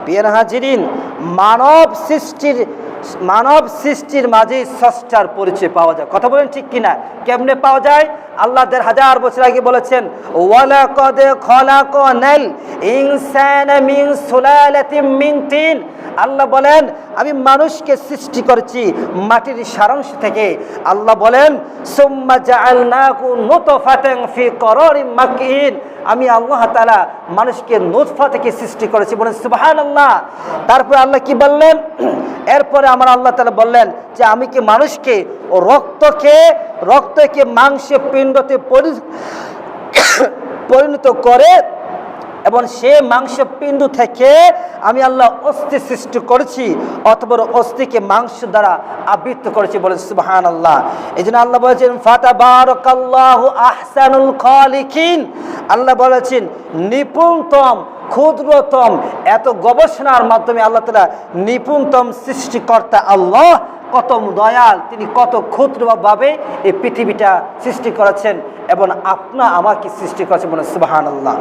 প্রিয় হাজিরিন, মানব সৃষ্টির মাঝে স্রষ্টার পরিচয় পাওয়া যায়। কথা বলেন ঠিক কিনা? কেমনে পাওয়া যায়? আল্লাহ ১,৫০০ বছর আগে বলেছেন, ওয়ালাকাদ খলাকনাল ইনসানা মিন সুলালাতিন মিন তিন। আল্লাহ বলেন, আমি মানুষকে সৃষ্টি করেছি মাটির সারাংশ থেকে। আল্লাহ বলেন, সুম্মা জাআলনাকু নুতফাতান ফি করারিন মাকিন। আমি আল্লাহ তাআলা মানুষকে নুতফা থেকে সৃষ্টি করেছি। বলেন সুবহানাল্লাহ। তারপর আল্লাহ কি বললেন? এরপরে আমার আল্লাহ তাআলা বললেন যে আমি কি মানুষকে রক্তকে মাংসে পিণ্ডতে পরিণত করে এবং সে মাংসপিণ্ড থেকে আমি আল্লাহ অস্থি সৃষ্টি করেছি, অথবা অস্থিকে মাংস দ্বারা আবৃত করেছি। বলেন সুবহানাল্লাহ। এই জন্য আল্লাহ বলেছেন, ফাতাবারাকাল্লাহু আহসানুল খালিকিন। আল্লাহ বলেছেন নিপুণতম, ক্ষুদ্রতম, এত গবেষণার মাধ্যমে আল্লাহ তাআলা নিপুণতম সৃষ্টিকর্তা আল্লাহ কত দয়াল, তিনি কত ক্ষুদ্রভাবে এই পৃথিবীটা সৃষ্টি করেছেন এবং আপনা আমাকে সৃষ্টি করেছেন। বলেন সুবহানাল্লাহ।